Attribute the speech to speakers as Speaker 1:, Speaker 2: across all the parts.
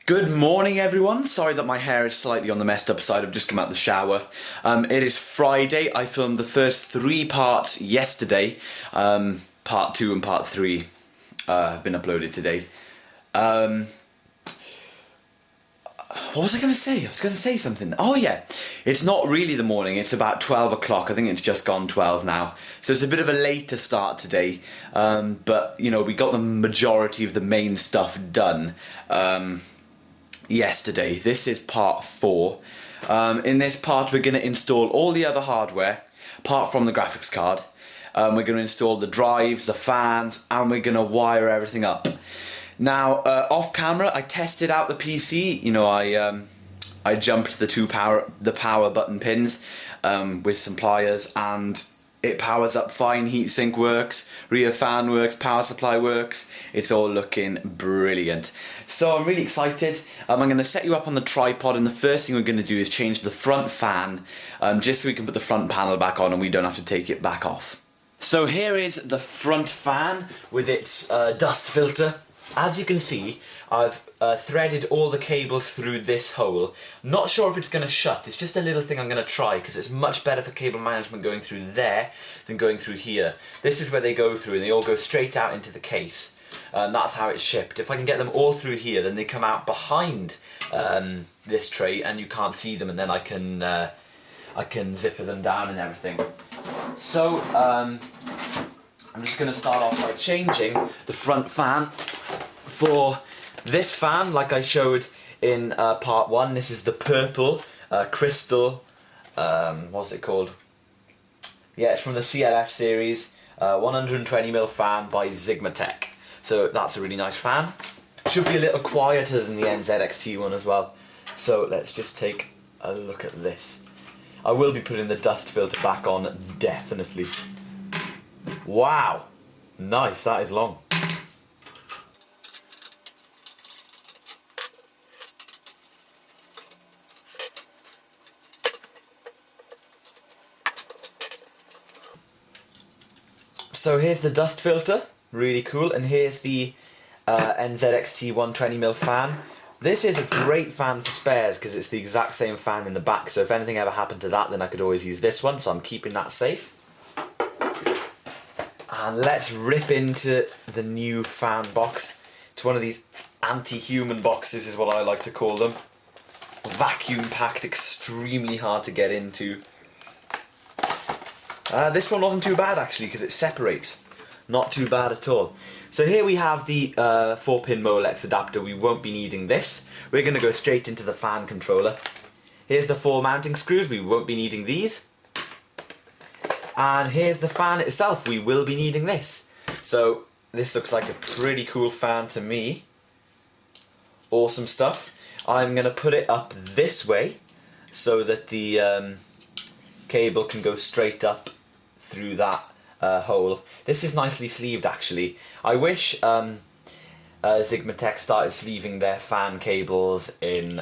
Speaker 1: Good morning, everyone. Sorry that my hair is slightly on the messed up side. I've just come out of the shower. It is Friday. I filmed the first 3 parts yesterday. Part 2 and part 3 have been uploaded today. What was I going to say? I was going to say something. Oh yeah, it's not really the morning. It's about 12 o'clock. I think it's just gone 12 now. So it's a bit of a later start today. But, you know, we got the majority of the main stuff done yesterday. This is part 4. In this part we're going to install all the other hardware apart from the graphics card. We're going to install the drives, the fans, and we're going to wire everything up. Now off camera I tested out the PC. You know, I jumped the power button pins with some pliers, and it powers up fine. Heatsink works, rear fan works, power supply works. It's all looking brilliant. So I'm really excited. I'm going to set you up on the tripod, and the first thing we're going to do is change the front fan, just so we can put the front panel back on and we don't have to take it back off. So here is the front fan with its dust filter. As you can see, I've threaded all the cables through this hole. Not sure if it's going to shut. It's just a little thing I'm going to try, because it's much better for cable management going through there than going through here. This is where they go through, and they all go straight out into the case. And that's how it's shipped. If I can get them all through here, then they come out behind this tray and you can't see them, and then I can zipper them down and everything. So I'm just going to start off by changing the front fan. For this fan, like I showed in part 1, this is the purple crystal, what's it called? Yeah, it's from the CLF series, 120mm fan by Sigmatech. So that's a really nice fan. Should be a little quieter than the NZXT one as well. So let's just take a look at this. I will be putting the dust filter back on, definitely. Wow, nice, that is long. So here's the dust filter, really cool, and here's the NZXT 120mm fan. This is a great fan for spares because it's the exact same fan in the back, so if anything ever happened to that, then I could always use this one, so I'm keeping that safe. And let's rip into the new fan box. It's one of these anti-human boxes is what I like to call them. Vacuum packed, extremely hard to get into. This one wasn't too bad actually, because it separates. Not too bad at all. So here we have the 4-pin Molex adapter. We won't be needing this. We're going to go straight into the fan controller. Here's the 4 mounting screws. We won't be needing these. And here's the fan itself. We will be needing this. So this looks like a pretty cool fan to me. Awesome stuff. I'm going to put it up this way so that the cable can go straight up through that hole. This is nicely sleeved actually. I wish Sigmatech started sleeving their fan cables in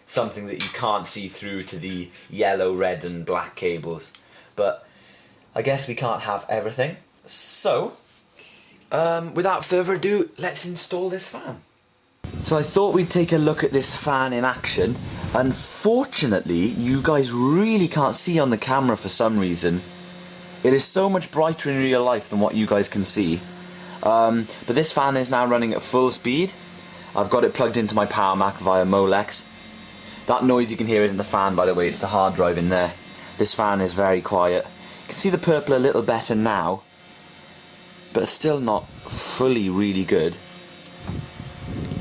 Speaker 1: something that you can't see through to the yellow, red and black cables. But I guess we can't have everything. So, without further ado, let's install this fan. So I thought we'd take a look at this fan in action. Unfortunately, you guys really can't see on the camera for some reason. It is so much brighter in real life than what you guys can see. But this fan is now running at full speed. I've got it plugged into my Power Mac via Molex. That noise you can hear isn't the fan, by the way, it's the hard drive in there. This fan is very quiet. You can see the purple a little better now, but still not fully really good.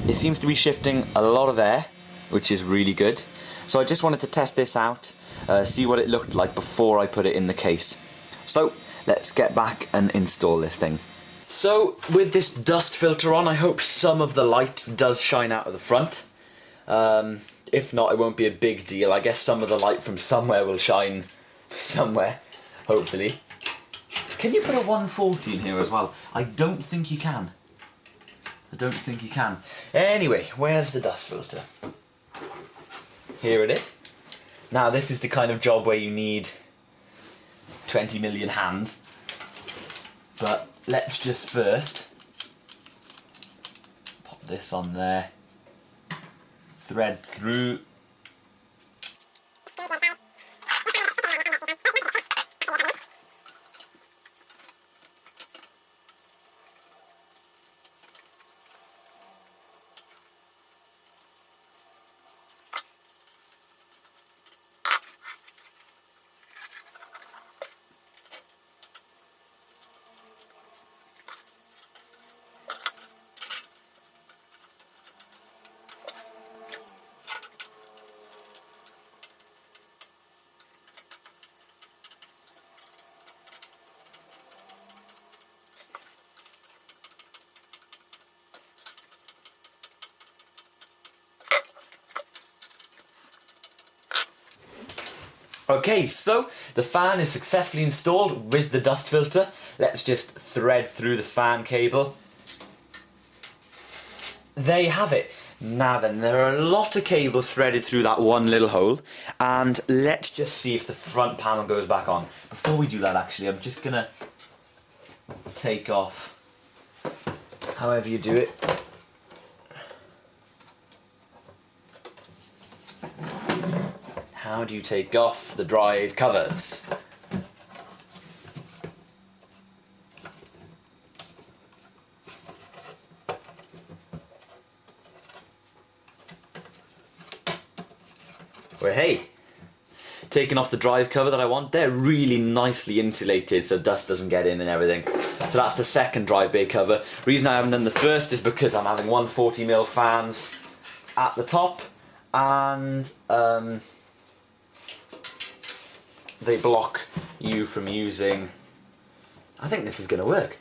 Speaker 1: It seems to be shifting a lot of air, which is really good. So I just wanted to test this out, see what it looked like before I put it in the case. So let's get back and install this thing. So with this dust filter on, I hope some of the light does shine out of the front. If not, it won't be a big deal. I guess some of the light from somewhere will shine somewhere, hopefully. Can you put a 140 in here as well? I don't think you can. I don't think you can. Anyway, where's the dust filter? Here it is. Now this is the kind of job where you need 20 million hands. But let's just first pop this on there. thread through. Okay, so the fan is successfully installed with the dust filter. Let's just thread through the fan cable. There you have it. Now then, there are a lot of cables threaded through that one little hole, and let's just see if the front panel goes back on. Before we do that, actually, I'm just gonna take off, however you do it, how do you take off the drive covers? Well, hey, taking off the drive cover that I want, they're really nicely insulated so dust doesn't get in and everything. So that's the second drive bay cover. Reason I haven't done the first is because I'm having 140mm fans at the top, and they block you from using, I think this is going to work,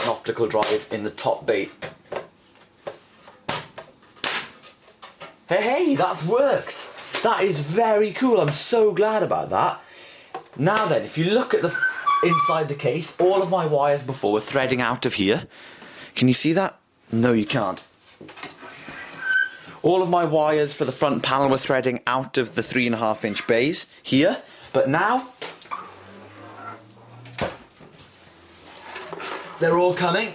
Speaker 1: an optical drive in the top bay. Hey, that's worked! That is very cool, I'm so glad about that. Now then, if you look at the inside the case, all of my wires before were threading out of here. Can you see that? No, you can't. All of my wires for the front panel were threading out of the 3.5-inch bays here, but now they're all coming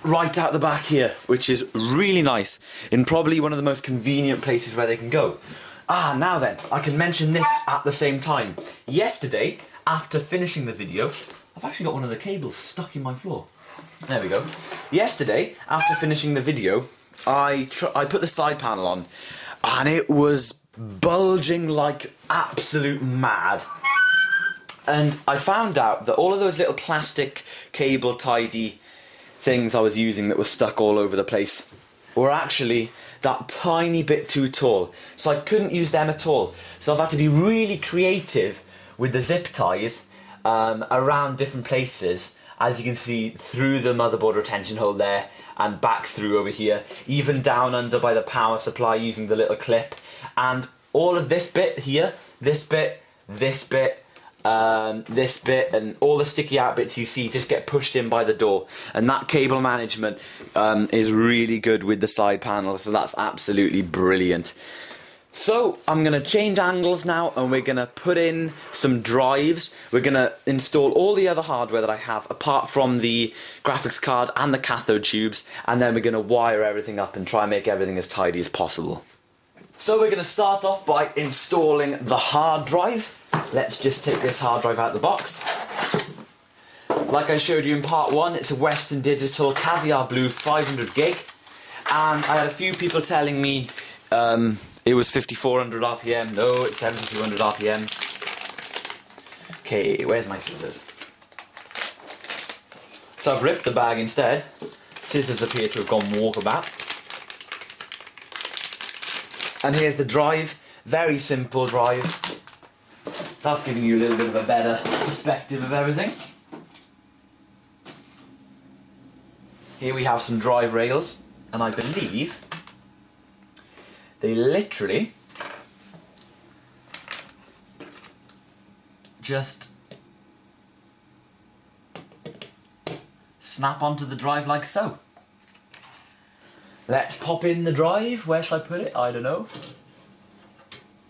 Speaker 1: right out the back here, which is really nice, in probably one of the most convenient places where they can go. Now then, I can mention this at the same time. Yesterday, after finishing the video, I've actually got one of the cables stuck in my floor. There we go. Yesterday, after finishing the video, I put the side panel on, and it was bulging like absolute mad. And I found out that all of those little plastic cable tidy things I was using that were stuck all over the place were actually that tiny bit too tall, so I couldn't use them at all. So I've had to be really creative with the zip ties around different places, as you can see, through the motherboard retention hole there and back through over here, even down under by the power supply using the little clip, and all of this bit here, this bit, this bit, this bit, and all the sticky out bits you see just get pushed in by the door. And that cable management is really good with the side panel, so that's absolutely brilliant. So I'm going to change angles now, and we're going to put in some drives. We're going to install all the other hardware that I have apart from the graphics card and the cathode tubes, and then we're going to wire everything up and try and make everything as tidy as possible. So we're going to start off by installing the hard drive. Let's just take this hard drive out of the box. Like I showed you in part 1, it's a Western Digital Caviar Blue 500 gig, and I had a few people telling me it was 5400 RPM. No, it's 7200 RPM. Okay, where's my scissors? So I've ripped the bag instead. Scissors appear to have gone walkabout. And here's the drive. Very simple drive. That's giving you a little bit of a better perspective of everything. Here we have some drive rails, and I believe they literally just snap onto the drive like so. Let's pop in the drive. Where shall I put it? I don't know.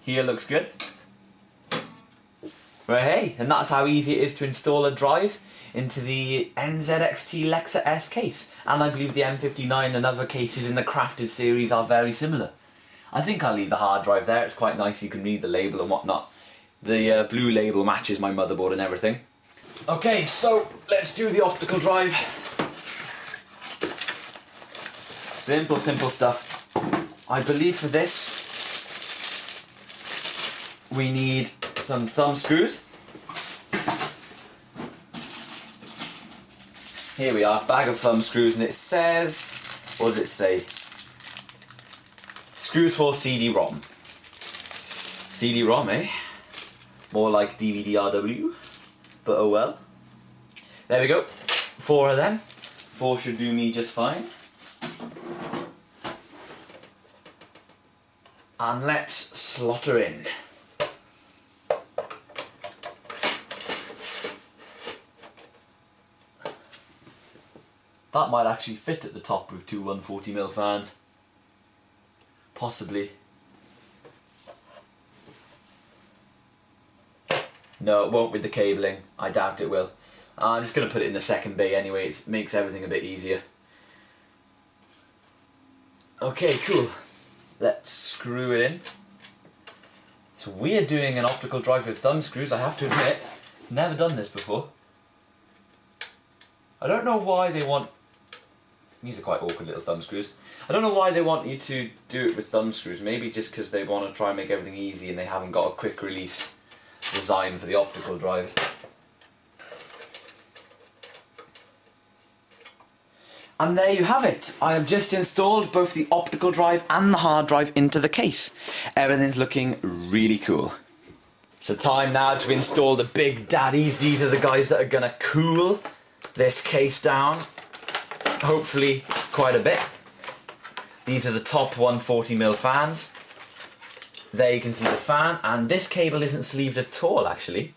Speaker 1: Here looks good. Well, hey, and that's how easy it is to install a drive into the NZXT Lexa S case. And I believe the M59 and other cases in the Crafted series are very similar. I think I'll leave the hard drive there. It's quite nice, you can read the label and whatnot. The blue label matches my motherboard and everything. Okay, so let's do the optical drive. Simple stuff. I believe for this we need some thumb screws. Here we are, bag of thumb screws, and it says, what does it say? Screws for CD-ROM. CD-ROM, eh? More like DVD-RW, but oh well. There we go, 4 of them. 4 should do me just fine. And let's slot her in. That might actually fit at the top with 2 140mm fans. Possibly. No, it won't with the cabling. I doubt it will. I'm just going to put it in the second bay anyway. It makes everything a bit easier. Okay, cool. Let's screw it in. It's weird doing an optical drive with thumb screws, I have to admit. Never done this before. I don't know why they want... These are quite awkward little thumb screws. I don't know why they want you to do it with thumb screws. Maybe just because they want to try and make everything easy and they haven't got a quick release design for the optical drive. And there you have it. I have just installed both the optical drive and the hard drive into the case. Everything's looking really cool. So time now to install the big daddies. These are the guys that are gonna cool this case down. Hopefully quite a bit. These are the top 140mm fans. There you can see the fan, and this cable isn't sleeved at all actually.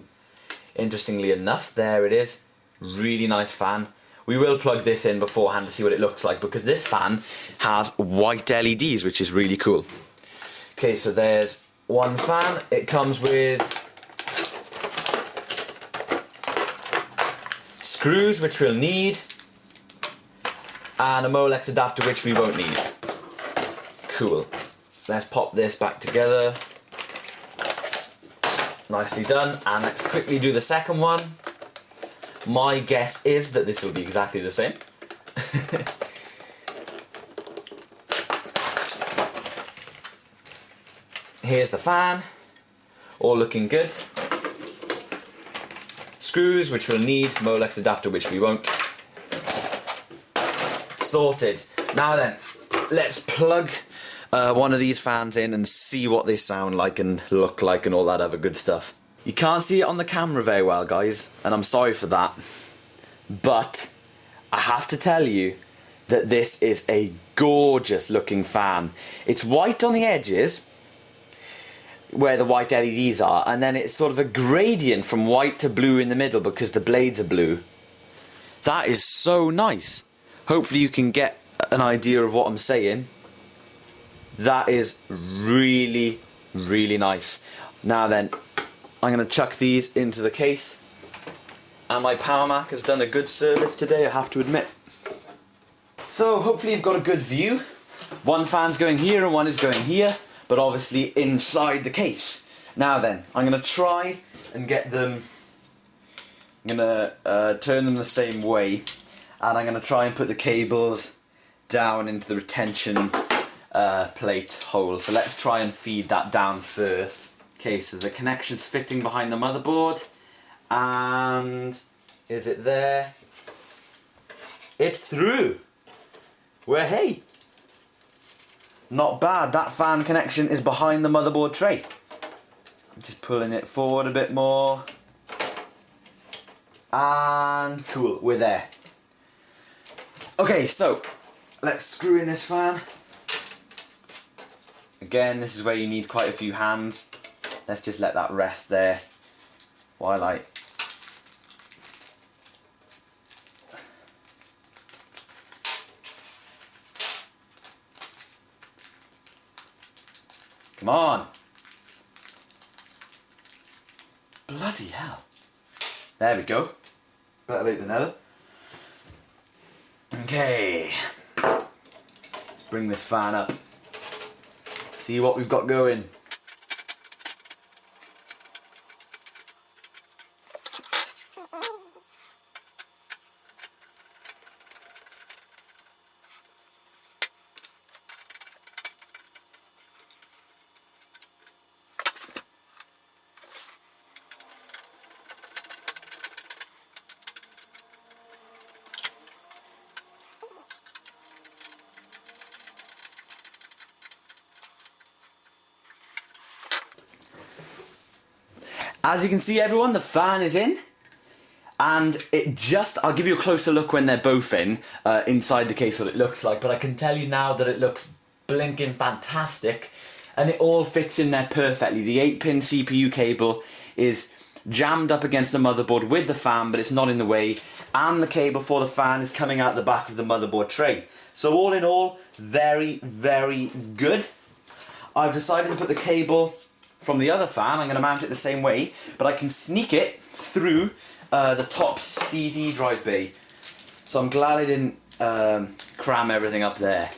Speaker 1: Interestingly enough, there it is. Really nice fan. We will plug this in beforehand to see what it looks like because this fan has white LEDs, which is really cool. Okay, so there's one fan. It comes with screws, which we'll need, and a Molex adapter, which we won't need. Cool. Let's pop this back together. Nicely done. And let's quickly do the second one. My guess is that this will be exactly the same. Here's the fan. All looking good. Screws, which we'll need. Molex adapter, which we won't. Sorted. Now then, let's plug one of these fans in and see what they sound like and look like and all that other good stuff. You can't see it on the camera very well, guys, and I'm sorry for that, but I have to tell you that this is a gorgeous looking fan. It's white on the edges where the white LEDs are, and then it's sort of a gradient from white to blue in the middle because the blades are blue. That is so nice. Hopefully you can get an idea of what I'm saying. That is really, really nice. Now then, I'm going to chuck these into the case. And my Power Mac has done a good service today, I have to admit. So hopefully you've got a good view. One fan's going here and one is going here, but obviously inside the case. Now then, I'm going to try and get them... I'm going to turn them the same way. And I'm going to try and put the cables down into the retention plate hole. So let's try and feed that down first. Okay, so the connection's fitting behind the motherboard. And is it there? It's through. Well, hey. Not bad. That fan connection is behind the motherboard tray. I'm just pulling it forward a bit more. And cool, we're there. Okay, so let's screw in this fan. Again, this is where you need quite a few hands. Let's just let that rest there while I... Come on! Bloody hell. There we go. Better late than never. Okay. Let's bring this fan up see what we've got going. As you can see, everyone, the fan is in, and I'll give you a closer look when they're both in, inside the case what it looks like, but I can tell you now that it looks blinking fantastic, and it all fits in there perfectly. The 8-pin CPU cable is jammed up against the motherboard with the fan, but it's not in the way, and the cable for the fan is coming out the back of the motherboard tray. So all in all, very, very good. I've decided to put the cable from the other fan. I'm going to mount it the same way, but I can sneak it through the top CD drive bay. So I'm glad I didn't cram everything up there.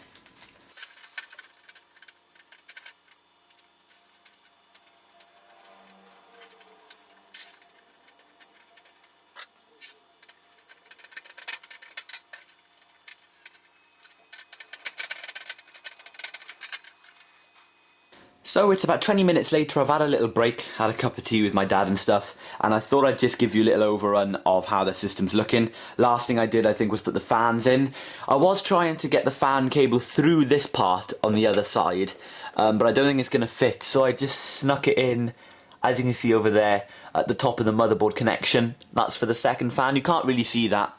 Speaker 1: So it's about 20 minutes later. I've had a little break, had a cup of tea with my dad and stuff, and I thought I'd just give you a little overrun of how the system's looking. Last thing I did, I think, was put the fans in. I was trying to get the fan cable through this part on the other side, but I don't think it's going to fit, so I just snuck it in, as you can see over there, at the top of the motherboard connection. That's for the second fan. You can't really see that.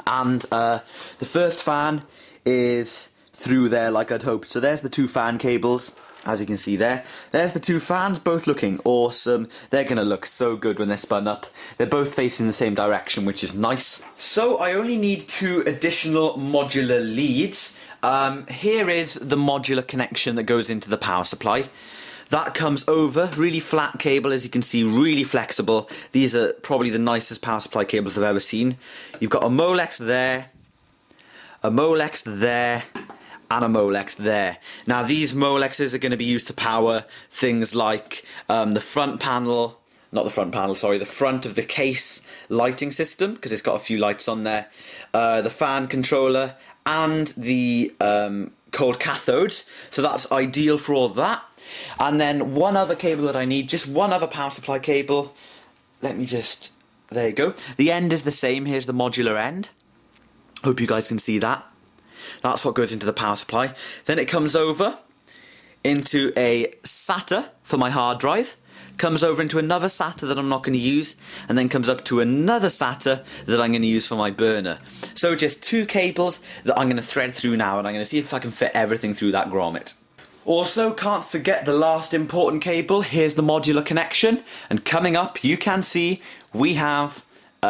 Speaker 1: And the first fan is through there like I'd hoped. So there's the two fan cables. As you can see there, there's the two fans, both looking awesome. They're going to look so good when they're spun up. They're both facing the same direction, which is nice. So I only need 2 additional modular leads. Here is the modular connection that goes into the power supply. That comes over, really flat cable, as you can see, really flexible. These are probably the nicest power supply cables I've ever seen. You've got a Molex there, a Molex there, and a Molex there. Now these Molexes are going to be used to power things like the front panel, not the front panel, sorry, the front of the case lighting system, because it's got a few lights on there, the fan controller, and the cold cathodes. So that's ideal for all that. And then one other cable that I need, just one other power supply cable. Let me just, there you go. The end is the same, here's the modular end. Hope you guys can see that. That's what goes into the power supply. Then it comes over into a SATA for my hard drive, comes over into another SATA that I'm not going to use, and then comes up to another SATA that I'm going to use for my burner. So just 2 cables that I'm going to thread through now, and I'm going to see if I can fit everything through that grommet. Also, can't forget the last important cable. Here's the modular connection, and coming up you can see we have 2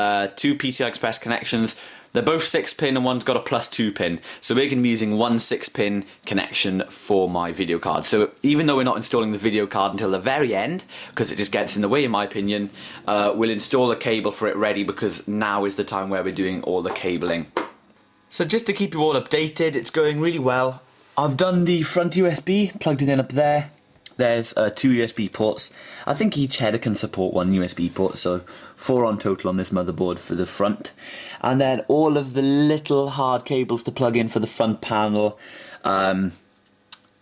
Speaker 1: PCI Express connections. They're both 6-pin and one's got a +2 pin. So we're going to be using one 6-pin connection for my video card. So even though we're not installing the video card until the very end, because it just gets in the way in my opinion, we'll install a cable for it ready, because now is the time where we're doing all the cabling. So just to keep you all updated, it's going really well. I've done the front USB, plugged it in up there. There's 2 USB ports. I think each header can support 1 USB port, so 4 on total on this motherboard for the front. And then all of the little hard cables to plug in for the front panel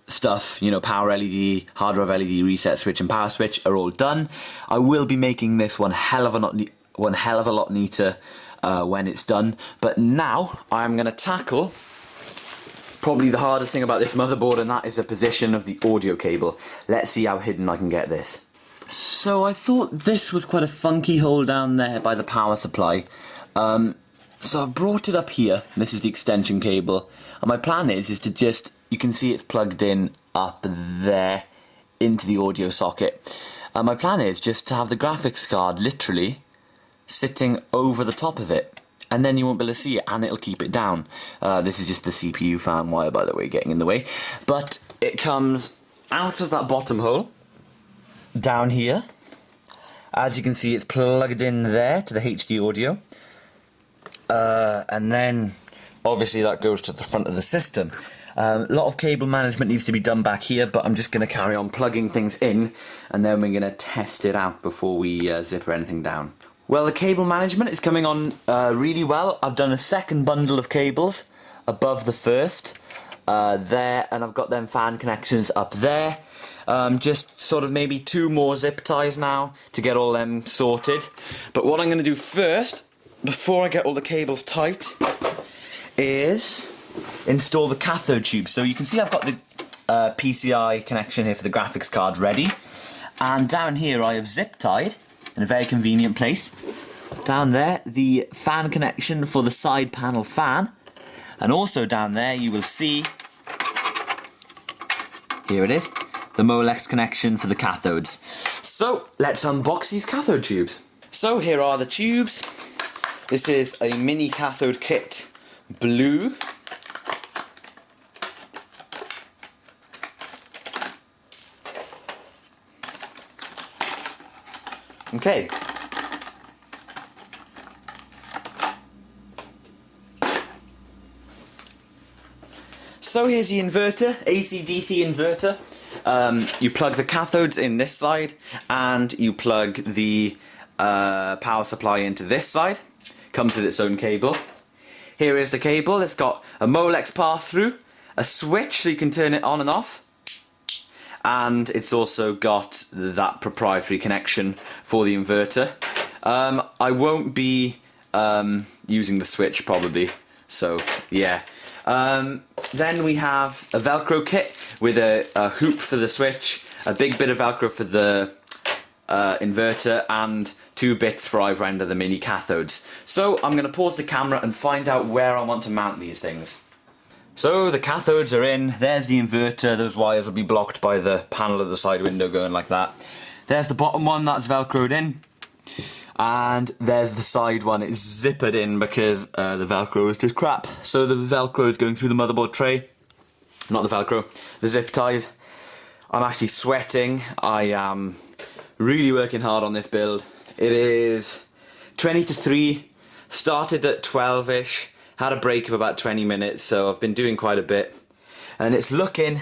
Speaker 1: stuff, you know, power LED, hard drive LED, reset switch and power switch are all done. I will be making this one hell of a lot neater when it's done. But now I'm going to tackle probably the hardest thing about this motherboard, and that is the position of the audio cable. Let's see how hidden I can get this. So I thought this was quite a funky hole down there by the power supply. So I've brought it up here. This is the extension cable. And my plan is to just, you can see it's plugged in up there into the audio socket. My plan is just to have the graphics card literally sitting over the top of it. And then you won't be able to see it, and it'll keep it down. This is just the CPU fan wire, by the way, getting in the way. But it comes out of that bottom hole, down here. As you can see, it's plugged in there to the HD audio. And then obviously that goes to the front of the system. A lot of cable management needs to be done back here, but I'm just going to carry on plugging things in, and then we're going to test it out before we zipper anything down. Well, the cable management is coming on really well. I've done a second bundle of cables above the first there, and I've got them fan connections up there. Just sort of maybe 2 more zip ties now to get all them sorted. But what I'm going to do first, before I get all the cables tight, is install the cathode tube. So you can see I've got the PCI connection here for the graphics card ready, and down here I have zip tied in a very convenient place. Down there the fan connection for the side panel fan, and also down there you will see, here it is, the Molex connection for the cathodes. So let's unbox these cathode tubes. So here are the tubes. This is a mini cathode kit, blue. Okay. So here's the inverter, AC/DC inverter. You plug the cathodes in this side, and you plug the power supply into this side. Comes with its own cable. Here is the cable. It's got a Molex pass-through, a switch so you can turn it on and off, and it's also got that proprietary connection for the inverter. I won't be using the switch probably, so yeah. Then we have a Velcro kit with a hoop for the switch, a big bit of Velcro for the inverter, and 2 bits for either end of the mini cathodes. So I'm going to pause the camera and find out where I want to mount these things. So the cathodes are in, there's the inverter, those wires will be blocked by the panel of the side window going like that. There's the bottom one, that's Velcroed in. And there's the side one, it's zippered in because the Velcro is just crap. So the Velcro is going through the motherboard tray. Not the Velcro, the zip ties. I'm actually sweating. I am really working hard on this build. It is 20 to 3, started at 12ish, had a break of about 20 minutes, so I've been doing quite a bit. And it's looking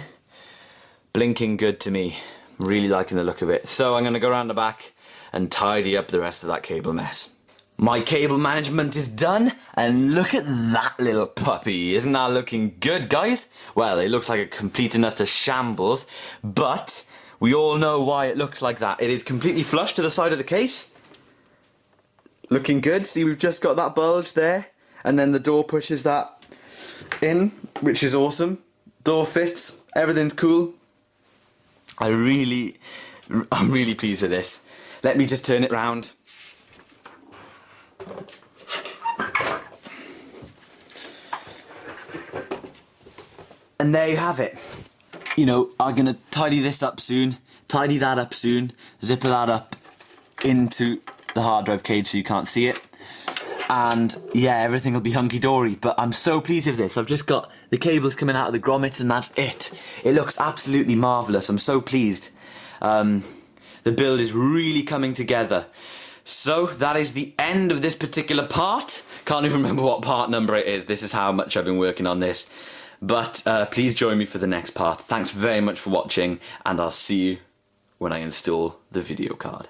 Speaker 1: blinking good to me. Really liking the look of it. So I'm going to go around the back and tidy up the rest of that cable mess. My cable management is done, and look at that little puppy. Isn't that looking good, guys? Well, it looks like a complete and utter shambles, but we all know why it looks like that. It is completely flush to the side of the case. Looking good. See, we've just got that bulge there, and then the door pushes that in, which is awesome. Door fits, everything's cool. I'm really pleased with this. Let me just turn it round. And there you have it. You know, I'm gonna tidy this up soon, tidy that up soon, zipper that up into the hard drive cage so you can't see it. And yeah, everything will be hunky-dory, but I'm so pleased with this. I've just got the cables coming out of the grommets and that's it. It looks absolutely marvellous. I'm so pleased. The build is really coming together. So that is the end of this particular part. Can't even remember what part number it is. This is how much I've been working on this. But please join me for the next part. Thanks very much for watching, and I'll see you when I install the video card.